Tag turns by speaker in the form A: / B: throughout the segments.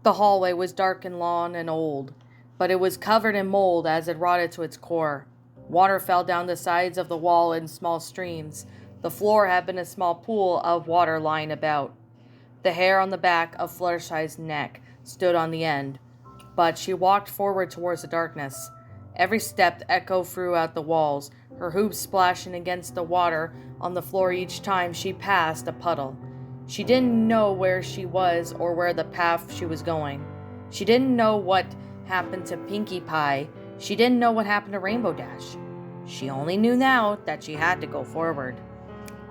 A: The hallway was dark and long and old, but it was covered in mold as it rotted to its core. Water fell down the sides of the wall in small streams. The floor had been a small pool of water lying about. The hair on the back of Fluttershy's neck stood on the end, but she walked forward towards the darkness. Every step echoed throughout the walls, her hooves splashing against the water on the floor each time she passed a puddle. She didn't know where she was or where the path she was going. She didn't know what happened to Pinkie Pie. She didn't know what happened to Rainbow Dash. She only knew now that she had to go forward.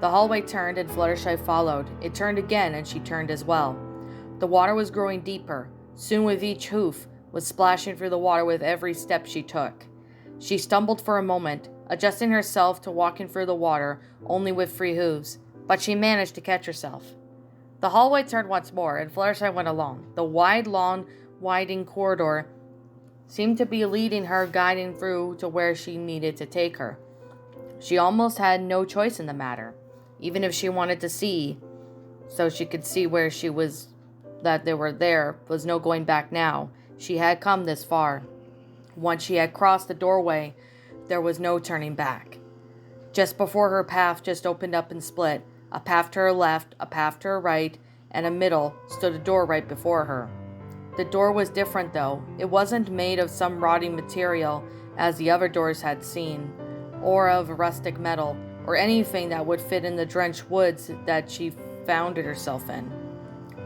A: The hallway turned and Fluttershy followed. It turned again and she turned as well. The water was growing deeper. Soon with each hoof was splashing through the water with every step she took. She stumbled for a moment, adjusting herself to walking through the water only with free hooves, but she managed to catch herself. The hallway turned once more and Fluttershy went along. The wide, long, winding corridor seemed to be leading her, guiding through to where she needed to take her. She almost had no choice in the matter, even if she wanted to see, so she could see where she was, that there was no going back now. She had come this far. Once she had crossed the doorway, there was no turning back. Just before her path just opened up and split, a path to her left, a path to her right, and a middle stood a door right before her. The door was different though. It wasn't made of some rotting material as the other doors had seen, or of rustic metal, or anything that would fit in the drenched woods that she found herself in.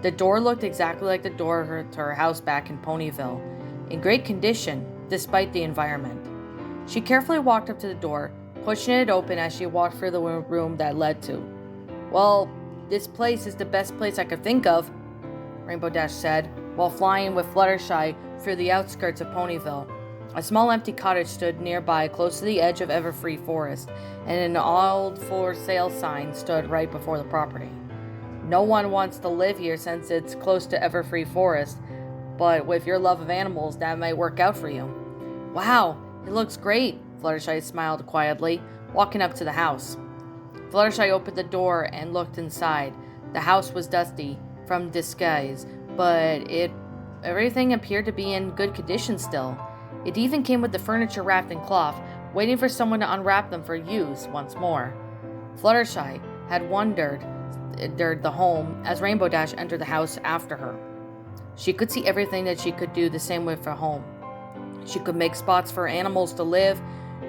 A: The door looked exactly like the door to her house back in Ponyville, in great condition despite the environment. She carefully walked up to the door, pushing it open as she walked through the room that led to. "Well, this place is the best place I could think of," Rainbow Dash said, while flying with Fluttershy through the outskirts of Ponyville. A small empty cottage stood nearby, close to the edge of Everfree Forest, and an old for sale sign stood right before the property. No one wants to live here since it's close to Everfree Forest, but with your love of animals, that might work out for you. "Wow, it looks great," Fluttershy smiled quietly, walking up to the house. Fluttershy opened the door and looked inside. The house was dusty from disguise, but everything appeared to be in good condition still. It even came with the furniture wrapped in cloth, waiting for someone to unwrap them for use once more. Fluttershy had wandered the home as Rainbow Dash entered the house after her. She could see everything that she could do the same with her home. She could make spots for animals to live.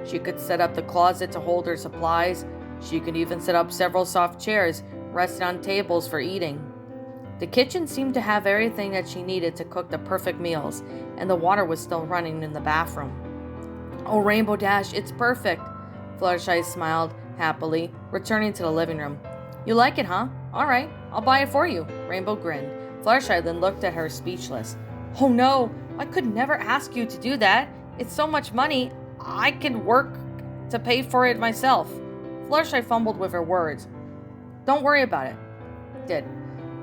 A: She could set up the closet to hold her supplies. She could even set up several soft chairs resting on tables for eating. The kitchen seemed to have everything that she needed to cook the perfect meals, and the water was still running in the bathroom. "Oh, Rainbow Dash, it's perfect," Fluttershy smiled happily, returning to the living room. "You like it, huh? All right, I'll buy it for you," Rainbow grinned. Fluttershy then looked at her speechless. "Oh no, I could never ask you to do that. It's so much money. I can work to pay for it myself." Fluttershy fumbled with her words. "Don't worry about it. Did.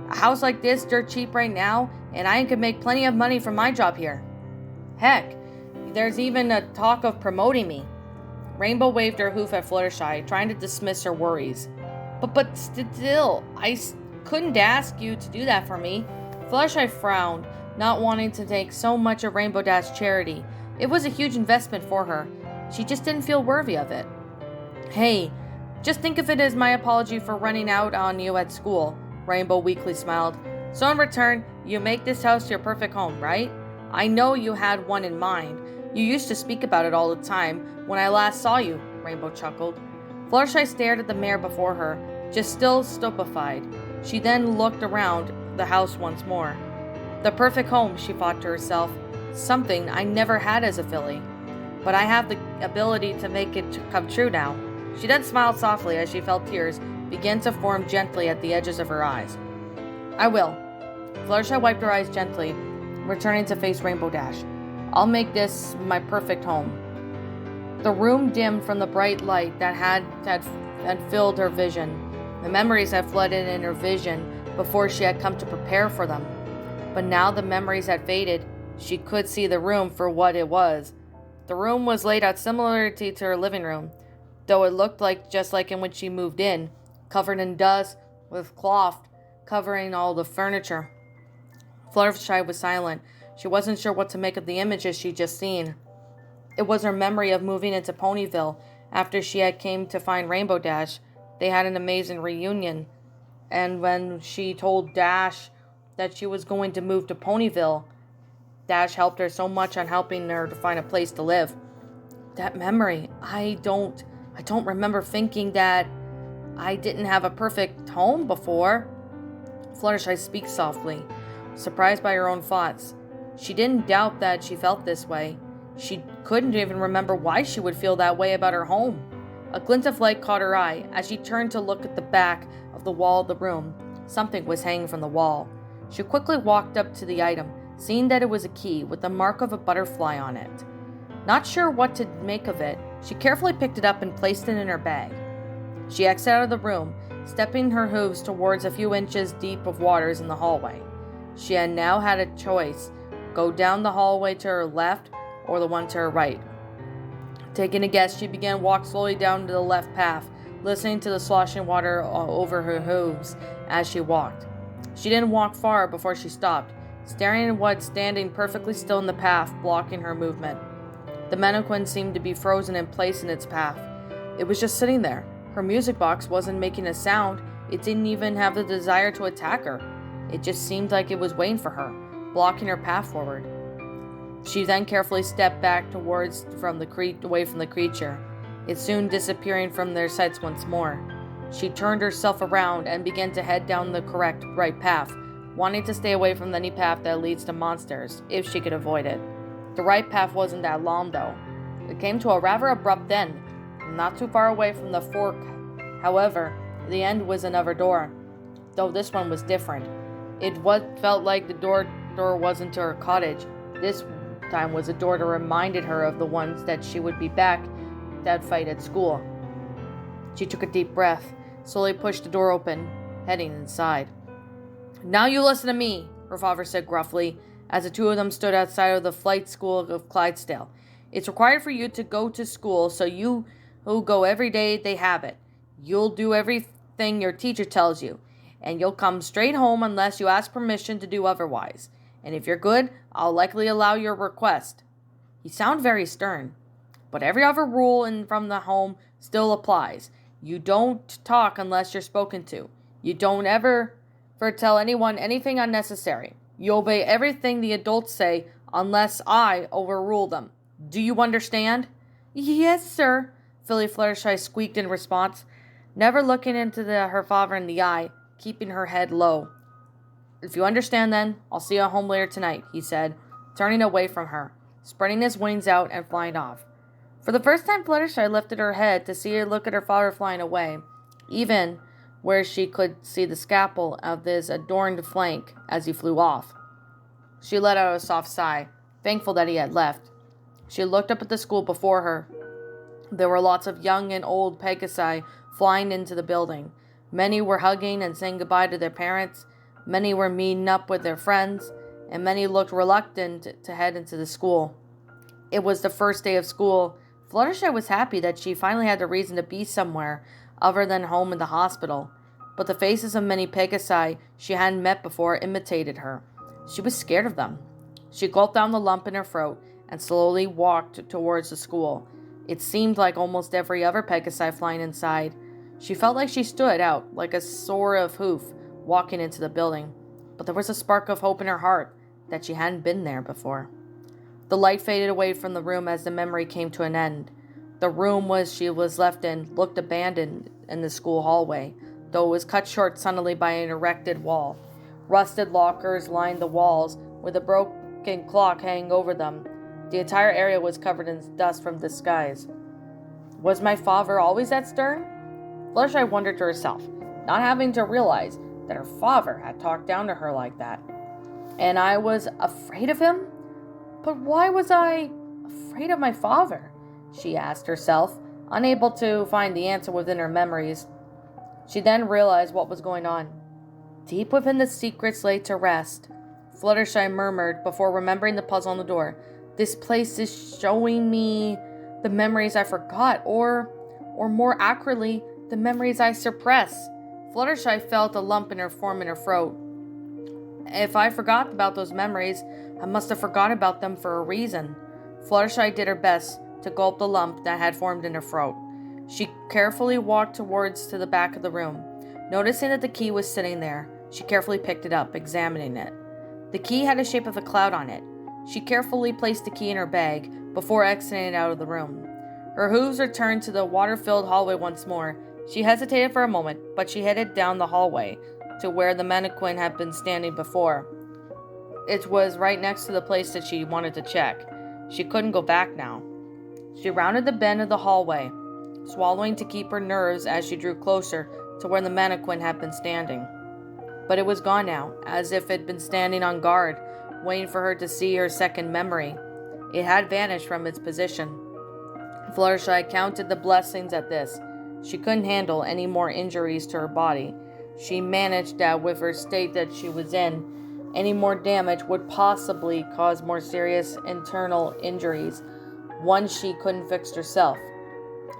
A: A house like this dirt cheap right now, and I could make plenty of money from my job here. Heck, there's even a talk of promoting me." Rainbow waved her hoof at Fluttershy, trying to dismiss her worries. But still, I couldn't ask you to do that for me." Fluttershy frowned, not wanting to take so much of Rainbow Dash's charity. It was a huge investment for her. She just didn't feel worthy of it. "Hey, just think of it as my apology for running out on you at school," Rainbow weakly smiled. "So in return, you make this house your perfect home, right? I know you had one in mind. You used to speak about it all the time when I last saw you," Rainbow chuckled. Fluttershy stared at the mirror before her, just still stupefied. She then looked around the house once more. "The perfect home," she thought to herself. "Something I never had as a filly. But I have the ability to make it come true now." She then smiled softly as she felt tears begin to form gently at the edges of her eyes. "I will." Fluttershy wiped her eyes gently, returning to face Rainbow Dash. "I'll make this my perfect home." The room dimmed from the bright light that had filled her vision. The memories had flooded in her vision before she had come to prepare for them. But now the memories had faded. She could see the room for what it was. The room was laid out similarly to her living room, though it looked just like in when she moved in, covered in dust, with cloth covering all the furniture. Fluttershy was silent. She wasn't sure what to make of the images she'd just seen. It was her memory of moving into Ponyville after she had came to find Rainbow Dash. They had an amazing reunion, and when she told Dash that she was going to move to Ponyville, Dash helped her so much on helping her to find a place to live. That memory, I don't remember thinking that I didn't have a perfect home before. Fluttershy speaks softly, surprised by her own thoughts. She didn't doubt that she felt this way. She couldn't even remember why she would feel that way about her home. A glint of light caught her eye as she turned to look at the back of the wall of the room. Something was hanging from the wall. She quickly walked up to the item, seeing that it was a key with the mark of a butterfly on it. Not sure what to make of it, she carefully picked it up and placed it in her bag. She exited out of the room, stepping her hooves towards a few inches deep of waters in the hallway. She had now had a choice: go down the hallway to her left or the one to her right. Taking a guess, she began to walk slowly down to the left path, listening to the sloshing water over her hooves as she walked. She didn't walk far before she stopped, staring at what's standing perfectly still in the path, blocking her movement. The mannequin seemed to be frozen in place in its path. It was just sitting there. Her music box wasn't making a sound. It didn't even have the desire to attack her. It just seemed like it was waiting for her, blocking her path forward. She then carefully stepped back away from the creature, it soon disappearing from their sights once more. She turned herself around and began to head down the correct right path, wanting to stay away from any path that leads to monsters, if she could avoid it. The right path wasn't that long, though. It came to a rather abrupt end, not too far away from the fork. However, the end was another door, though this one was different. It felt like the door wasn't to her cottage. This time was a door that reminded her of the ones that she would be back that fight at school. She took a deep breath, slowly pushed the door open, heading inside. "Now you listen to me," her father said gruffly, as the two of them stood outside of the flight school of Clydesdale. "It's required for you to go to school, so you who go every day they have it. You'll do everything your teacher tells you, and you'll come straight home unless you ask permission to do otherwise. And if you're good, I'll likely allow your request." He sounded very stern, but every other rule from the home still applies. You don't talk unless you're spoken to. You don't ever tell anyone anything unnecessary. You obey everything the adults say unless I overrule them. Do you understand? "Yes, sir," Philly Fluttershy squeaked in response, never looking into her father in the eye, keeping her head low. "If you understand, then I'll see you at home later tonight," he said, turning away from her, spreading his wings out and flying off. For the first time, Fluttershy lifted her head to see her look at her father flying away, even where she could see the scalpel of his adorned flank as he flew off. She let out a soft sigh, thankful that he had left. She looked up at the school before her. There were lots of young and old Pegasi flying into the building. Many were hugging and saying goodbye to their parents. Many were meeting up with their friends, and many looked reluctant to head into the school. It was the first day of school. Fluttershy was happy that she finally had a reason to be somewhere other than home in the hospital. But the faces of many Pegasi she hadn't met before imitated her. She was scared of them. She gulped down the lump in her throat and slowly walked towards the school. It seemed like almost every other Pegasi flying inside. She felt like she stood out like a sore of hoof walking into the building, but there was a spark of hope in her heart that she hadn't been there before. The light faded away from the room as the memory came to an end. The room she was left in looked abandoned in the school hallway, though it was cut short suddenly by an erected wall. Rusted lockers lined the walls, with a broken clock hanging over them. The entire area was covered in dust from the skies. Was my father always that stern? Fluttershy wondered to herself, not having to realize that her father had talked down to her like that. And I was afraid of him? But why was I afraid of my father? She asked herself, unable to find the answer within her memories. She then realized what was going on. Deep within the secrets laid to rest, Fluttershy murmured before remembering the puzzle on the door. This place is showing me the memories I forgot, or more accurately, the memories I suppress. Fluttershy felt a lump in her throat. If I forgot about those memories, I must have forgot about them for a reason. Fluttershy did her best to gulp the lump that had formed in her throat. She carefully walked towards to the back of the room. Noticing that the key was sitting there, she carefully picked it up, examining it. The key had the shape of a cloud on it. She carefully placed the key in her bag before exiting out of the room. Her hooves returned to the water-filled hallway once more. She hesitated for a moment, but she headed down the hallway to where the mannequin had been standing before. It was right next to the place that she wanted to check. She couldn't go back now. She rounded the bend of the hallway, swallowing to keep her nerves as she drew closer to where the mannequin had been standing. But it was gone now, as if it had been standing on guard, waiting for her to see her second memory. It had vanished from its position. Fluttershy counted the blessings at this. She couldn't handle any more injuries to her body. She managed that with her state that she was in, any more damage would possibly cause more serious internal injuries, one she couldn't fix herself.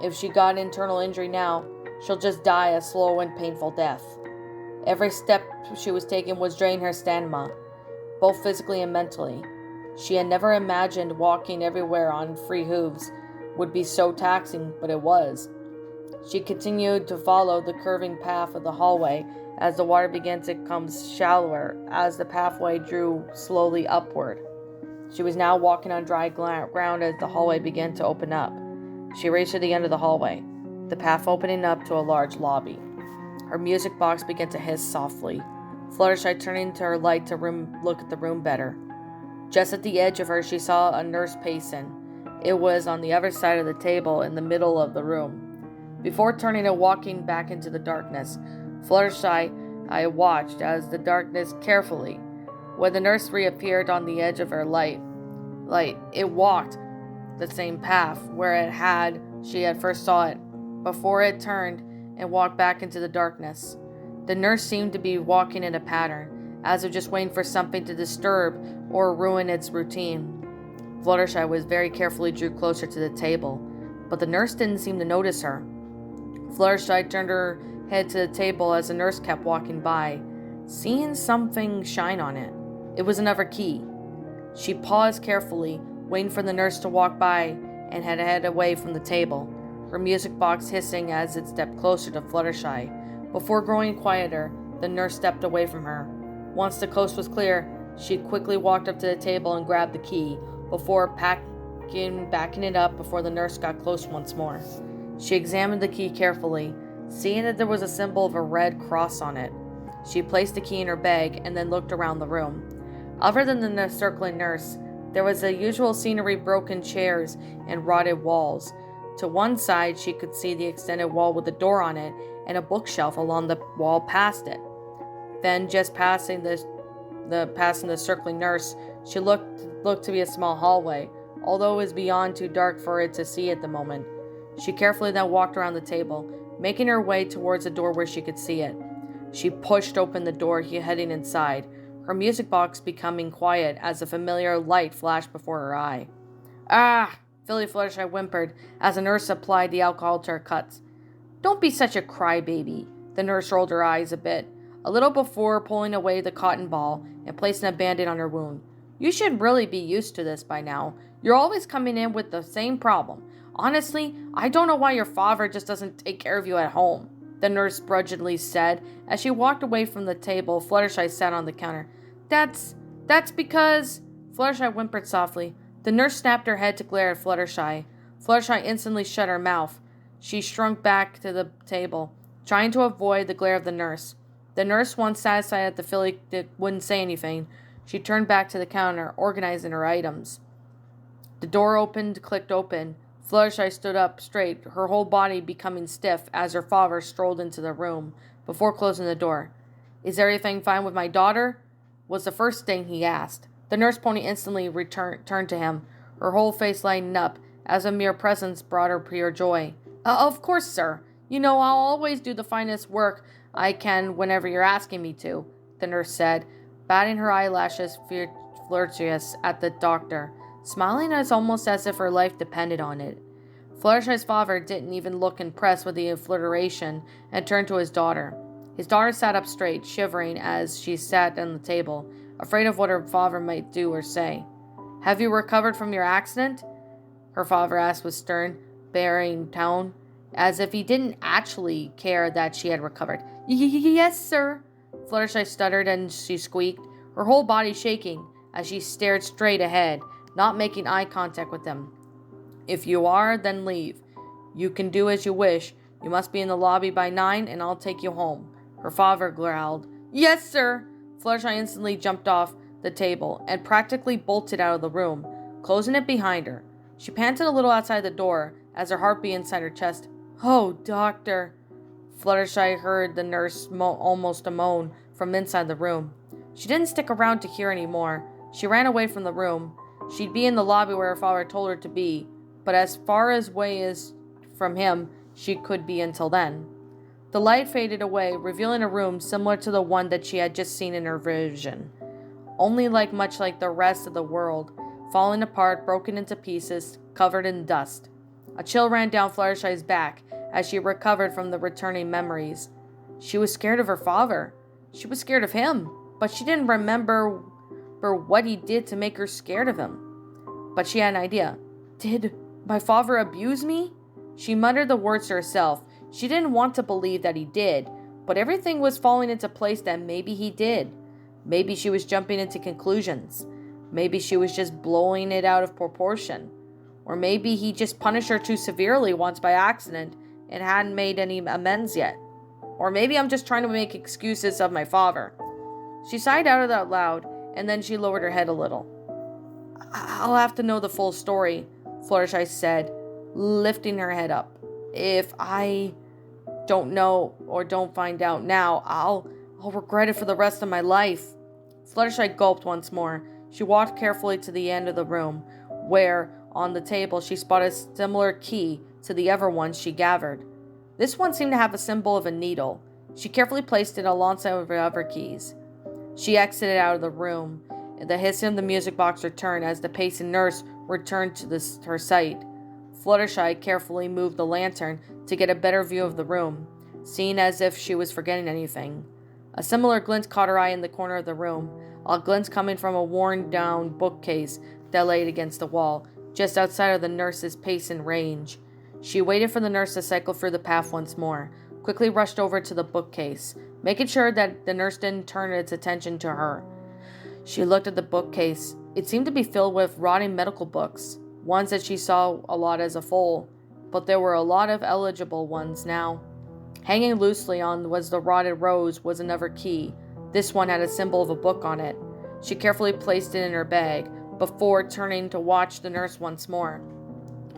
A: If she got internal injury now, she'll just die a slow and painful death. Every step she was taking was draining her stamina, both physically and mentally. She had never imagined walking everywhere on free hooves would be so taxing, but it was. She continued to follow the curving path of the hallway as the water began to become shallower as the pathway drew slowly upward. She was now walking on dry ground as the hallway began to open up. She raced to the end of the hallway, the path opening up to a large lobby. Her music box began to hiss softly. Fluttershy turning to her light to look at the room better. Just at the edge of her, she saw a nurse pacing. It was on the other side of the table in the middle of the room. Before turning and walking back into the darkness, Fluttershy watched as the darkness carefully. When the nurse reappeared on the edge of her light, it walked the same path where she had first saw it, before it turned and walked back into the darkness. The nurse seemed to be walking in a pattern, as if just waiting for something to disturb or ruin its routine. Fluttershy was very carefully drew closer to the table, but the nurse didn't seem to notice her. Fluttershy turned her head to the table as the nurse kept walking by, seeing something shine on it. It was another key. She paused carefully, waiting for the nurse to walk by, and had headed away from the table, her music box hissing as it stepped closer to Fluttershy. Before growing quieter, the nurse stepped away from her. Once the coast was clear, she quickly walked up to the table and grabbed the key, before backing it up before the nurse got close once more. She examined the key carefully, seeing that there was a symbol of a red cross on it. She placed the key in her bag and then looked around the room. Other than the circling nurse, there was the usual scenery, broken chairs and rotted walls. To one side, she could see the extended wall with a door on it and a bookshelf along the wall past it. Then, just passing the circling nurse, she looked to be a small hallway, although it was beyond too dark for it to see at the moment. She carefully then walked around the table, making her way towards the door where she could see it. She pushed open the door, heading inside, her music box becoming quiet as a familiar light flashed before her eye. "Ah!" Fluttershy whimpered as the nurse applied the alcohol to her cuts. "Don't be such a crybaby." The nurse rolled her eyes a little before pulling away the cotton ball and placing a band-aid on her wound. "You should really be used to this by now. You're always coming in with the same problem. Honestly, I don't know why your father just doesn't take care of you at home," the nurse grudgingly said. As she walked away from the table, Fluttershy sat on the counter. That's because... Fluttershy whimpered softly. The nurse snapped her head to glare at Fluttershy. Fluttershy instantly shut her mouth. She shrunk back to the table, trying to avoid the glare of the nurse. The nurse, once satisfied that the filly wouldn't say anything, she turned back to the counter, organizing her items. The door clicked open. Fluttershy stood up straight, her whole body becoming stiff as her father strolled into the room, before closing the door. "Is everything fine with my daughter?" was the first thing he asked. The nurse pony instantly turned to him, her whole face lighting up, as a mere presence brought her pure joy. Of course, sir. You know I'll always do the finest work I can whenever you're asking me to," the nurse said, batting her eyelashes flirtatious at the doctor, smiling almost as if her life depended on it. Fluttershy's father didn't even look impressed with the flirtation and turned to his daughter. His daughter sat up straight, shivering as she sat on the table, afraid of what her father might do or say. "Have you recovered from your accident?" her father asked with stern, bearing tone, as if he didn't actually care that she had recovered. "Yes, sir," Fluttershy stuttered and she squeaked, her whole body shaking as she stared straight ahead, not making eye contact with him. "If you are, then leave. You can do as you wish. You must be in the lobby by 9 and I'll take you home," her father growled. "Yes, sir!" Fluttershy instantly jumped off the table and practically bolted out of the room, closing it behind her. She panted a little outside the door as her heart beat inside her chest. "Oh, doctor!" Fluttershy heard the nurse almost a moan from inside the room. She didn't stick around to hear any more. She ran away from the room. She'd be in the lobby where her father told her to be, but as far away as from him she could be until then. The light faded away, revealing a room similar to the one that she had just seen in her vision, only much like the rest of the world, falling apart, broken into pieces, covered in dust. A chill ran down Fluttershy's back as she recovered from the returning memories. She was scared of her father. She was scared of him, but she didn't remember what he did to make her scared of him. But she had an idea. "Did my father abuse me?" She muttered the words to herself. She didn't want to believe that he did, but everything was falling into place that maybe he did. Maybe she was jumping into conclusions. Maybe she was just blowing it out of proportion. Or maybe he just punished her too severely once by accident and hadn't made any amends yet. Or maybe I'm just trying to make excuses of my father. She sighed out loud, and then she lowered her head a little. "I'll have to know the full story," Fluttershy said, lifting her head up. "If I don't know or don't find out now, I'll regret it for the rest of my life." Fluttershy gulped once more. She walked carefully to the end of the room, where, on the table, she spotted a similar key to the other ones she gathered. This one seemed to have a symbol of a needle. She carefully placed it alongside of the other keys. She exited out of the room. The hissing of the music box returned as the pacing nurse returned to her sight. Fluttershy carefully moved the lantern to get a better view of the room, seeing as if she was forgetting anything. A similar glint caught her eye in the corner of the room, a glint coming from a worn-down bookcase that laid against the wall, just outside of the nurse's pacing range. She waited for the nurse to cycle through the path once more, quickly rushed over to the bookcase, making sure that the nurse didn't turn its attention to her. She looked at the bookcase. It seemed to be filled with rotting medical books, ones that she saw a lot as a foal, but there were a lot of eligible ones now. Hanging loosely on was the rotted rose was another key. This one had a symbol of a book on it. She carefully placed it in her bag before turning to watch the nurse once more.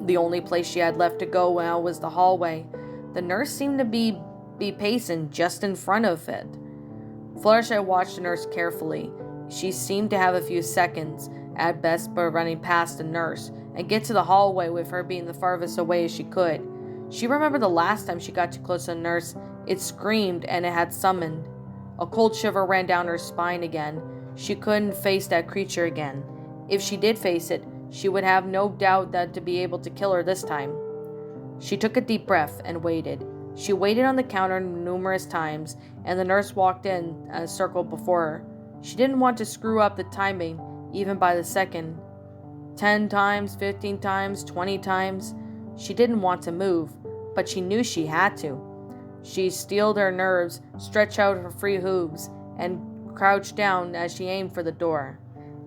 A: The only place she had left to go now was the hallway. The nurse seemed to be pacing just in front of it. Fluttershy watched the nurse carefully. She seemed to have a few seconds, at best, but running past the nurse and get to the hallway with her being the farthest away as she could. She remembered the last time she got too close to the nurse, it screamed and it had summoned. A cold shiver ran down her spine again. She couldn't face that creature again. If she did face it, she would have no doubt that to be able to kill her this time. She took a deep breath and waited. She waited on the counter numerous times, and the nurse walked in a circle before her. She didn't want to screw up the timing, even by the second. 10 times, 15 times, 20 times. She didn't want to move, but she knew she had to. She steeled her nerves, stretched out her free hooves, and crouched down as she aimed for the door.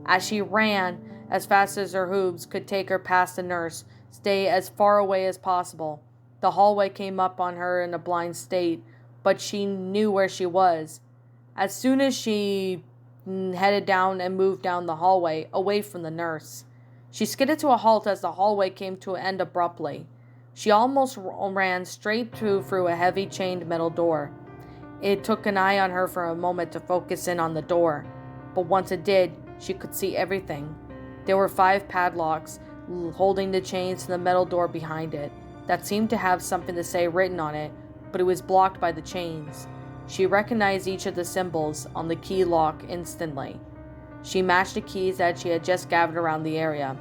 A: As she ran, as fast as her hooves could take her past the nurse, stay as far away as possible. The hallway came up on her in a blind state, but she knew where she was. As soon as she headed down and moved down the hallway, away from the nurse, she skidded to a halt as the hallway came to an end abruptly. She almost ran straight through a heavy chained metal door. It took an eye on her for a moment to focus in on the door, but once it did, she could see everything. There were 5 padlocks holding the chains to the metal door behind it that seemed to have something to say written on it, but it was blocked by the chains. She recognized each of the symbols on the key lock instantly. She matched the keys that she had just gathered around the area.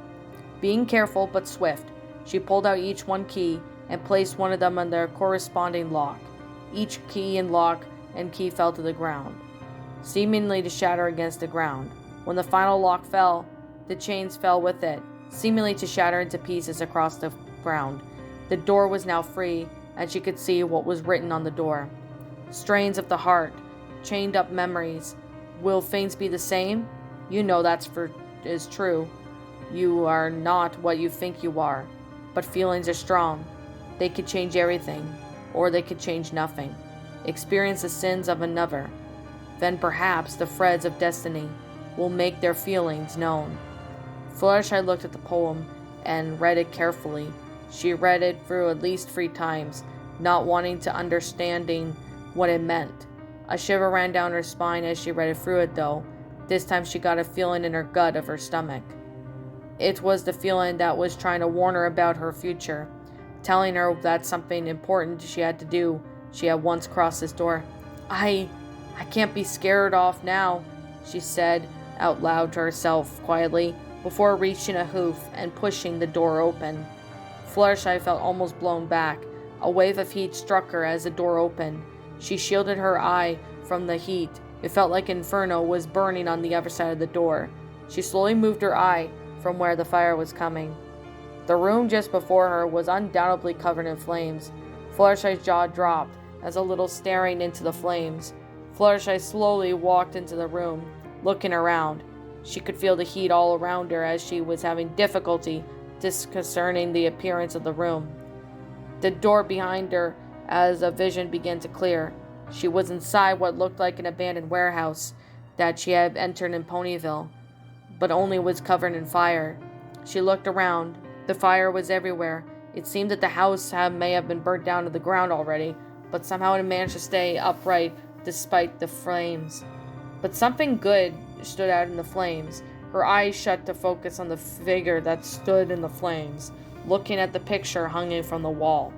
A: Being careful but swift, she pulled out each one key and placed one of them on their corresponding lock. Each key and lock and key fell to the ground, seemingly to shatter against the ground. When the final lock fell, the chains fell with it, seemingly to shatter into pieces across the ground. The door was now free, and she could see what was written on the door. Strains of the heart, chained up memories. Will things be the same? You know is true. You are not what you think you are, but feelings are strong. They could change everything, or they could change nothing. Experience the sins of another. Then perhaps the threads of destiny will make their feelings known. Fluttershy looked at the poem and read it carefully. She read it through at least 3 times, not wanting to understanding what it meant. A shiver ran down her spine as she read it through it, though. This time she got a feeling in her gut of her stomach. It was the feeling that was trying to warn her about her future, telling her that something important she had to do. She had once crossed this door. I can't be scared off now, she said out loud to herself quietly, before reaching a hoof and pushing the door open. Fluttershy felt almost blown back. A wave of heat struck her as the door opened. She shielded her eye from the heat. It felt like inferno was burning on the other side of the door. She slowly moved her eye from where the fire was coming. The room just before her was undoubtedly covered in flames. Fluttershy's jaw dropped as a little staring into the flames. Fluttershy slowly walked into the room, looking around. She could feel the heat all around her as she was having difficulty discerning the appearance of the room. The door behind her as a vision began to clear. She was inside what looked like an abandoned warehouse that she had entered in Ponyville, but only was covered in fire. She looked around. The fire was everywhere. It seemed that the house may have been burnt down to the ground already, but somehow it managed to stay upright despite the flames. But something good stood out in the flames. Her eyes shut to focus on the figure that stood in the flames, looking at the picture hanging from the wall.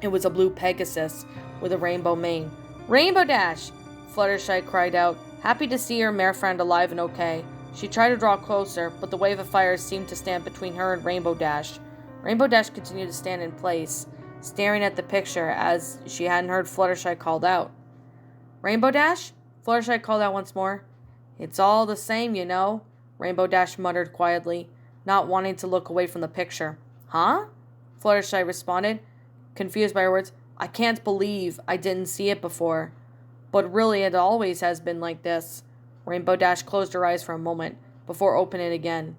A: It was a blue Pegasus with a rainbow mane. "Rainbow Dash!" Fluttershy cried out, happy to see her mare friend alive and okay. She tried to draw closer, but the wave of fire seemed to stand between her and Rainbow Dash. Rainbow Dash continued to stand in place, staring at the picture as she hadn't heard Fluttershy called out. "Rainbow Dash?" Fluttershy called out once more. "It's all the same, you know," Rainbow Dash muttered quietly, not wanting to look away from the picture. "Huh?" Fluttershy responded, confused by her words. "I can't believe I didn't see it before. But really, it always has been like this." Rainbow Dash closed her eyes for a moment, before opening it again.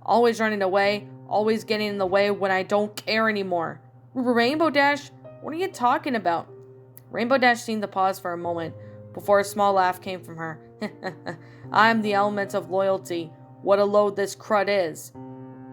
A: "Always running away, always getting in the way when I don't care anymore. Rainbow Dash, what are you talking about?" Rainbow Dash seemed to pause for a moment, before a small laugh came from her. "I'm the element of loyalty. What a load this crud is."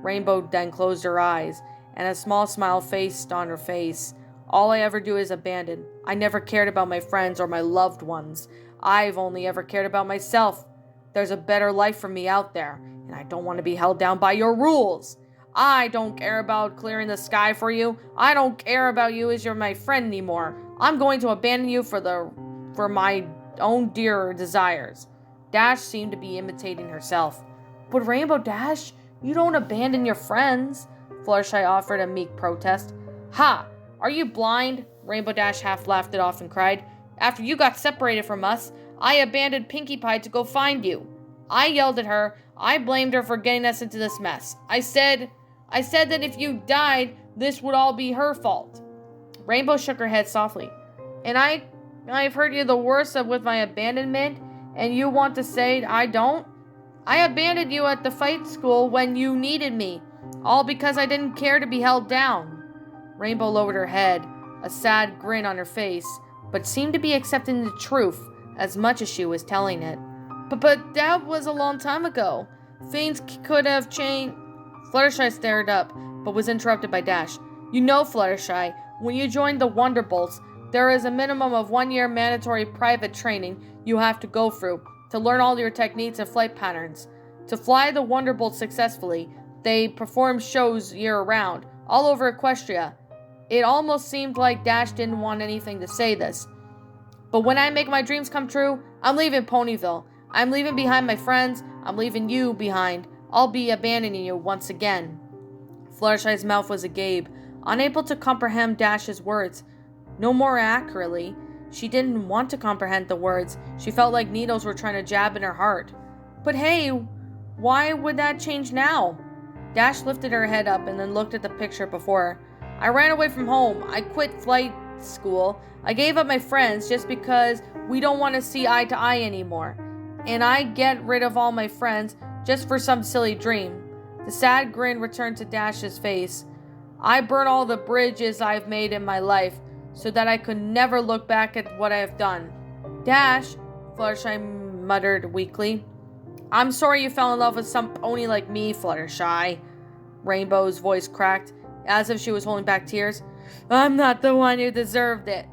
A: Rainbow then closed her eyes, and a small smile faced on her face. "All I ever do is abandon. I never cared about my friends or my loved ones. I've only ever cared about myself. There's a better life for me out there, and I don't want to be held down by your rules. I don't care about clearing the sky for you. I don't care about you as you're my friend anymore. I'm going to abandon you for my own dear desires." Dash seemed to be imitating herself. "But Rainbow Dash, you don't abandon your friends," Fluttershy offered a meek protest. "Ha! Are you blind?" Rainbow Dash half laughed it off and cried. "After you got separated from us, I abandoned Pinkie Pie to go find you. I yelled at her. I blamed her for getting us into this mess. I said that if you died, this would all be her fault." Rainbow shook her head softly. "And I've hurt you the worst with my abandonment, and you want to say I don't? I abandoned you at the fight school when you needed me, all because I didn't care to be held down." Rainbow lowered her head, a sad grin on her face, but seemed to be accepting the truth as much as she was telling it. But that was a long time ago. Things could have changed." Fluttershy stared up, but was interrupted by Dash. "You know, Fluttershy, when you joined the Wonderbolts, there is a minimum of 1 year mandatory private training you have to go through to learn all your techniques and flight patterns. To fly the Wonderbolts successfully, they perform shows year-round, all over Equestria." It almost seemed like Dash didn't want anything to say this. "But when I make my dreams come true, I'm leaving Ponyville. I'm leaving behind my friends. I'm leaving you behind. I'll be abandoning you once again." Fluttershy's mouth was agape, unable to comprehend Dash's words. No more accurately, She didn't want to comprehend the words. She felt like needles were trying to jab in her heart. But hey, why would that change now? Dash lifted her head up and then looked at the picture before her. I ran away from home. I quit flight school. I gave up my friends just because we don't want to see eye to eye anymore. And I get rid of all my friends just for some silly dream. The sad grin returned to Dash's face. I burn all the bridges I've made in my life so that I could never look back at what I have done. Dash, Fluttershy muttered weakly. I'm sorry you fell in love with some pony like me, Fluttershy. Rainbow's voice cracked, as if she was holding back tears. I'm not the one who deserved it.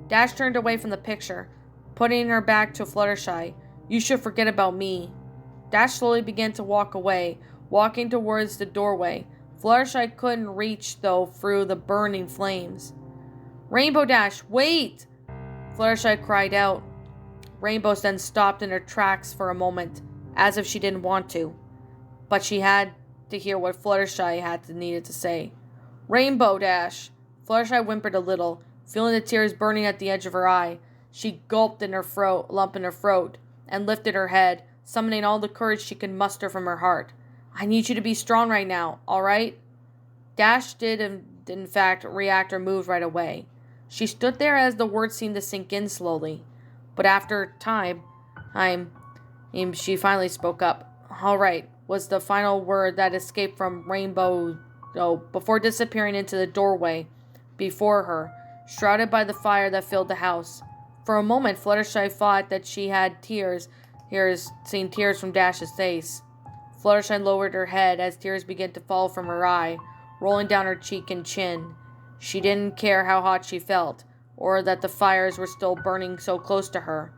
A: Dash turned away from the picture, putting her back to Fluttershy. You should forget about me. Dash slowly began to walk away, walking towards the doorway. Fluttershy couldn't reach, though, through the burning flames. Rainbow Dash, wait! Fluttershy cried out. Rainbow then stopped in her tracks for a moment, as if she didn't want to. But she had to hear what Fluttershy needed to say. Rainbow Dash! Fluttershy whimpered a little, feeling the tears burning at the edge of her eye. She gulped in her lump in her throat, and lifted her head, summoning all the courage she could muster from her heart. I need you to be strong right now, all right? Dash did, in fact, react or move right away. She stood there as the words seemed to sink in slowly. But after time, she finally spoke up. All right, was the final word that escaped from Rainbow, before disappearing into the doorway before her, shrouded by the fire that filled the house. For a moment, Fluttershy thought that she had seen tears from Dash's face. Fluttershy lowered her head as tears began to fall from her eye, rolling down her cheek and chin. She didn't care how hot she felt, or that the fires were still burning so close to her.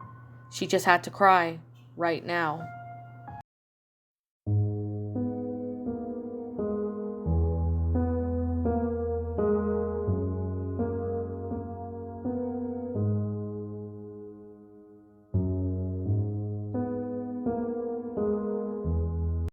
A: She just had to cry, right now.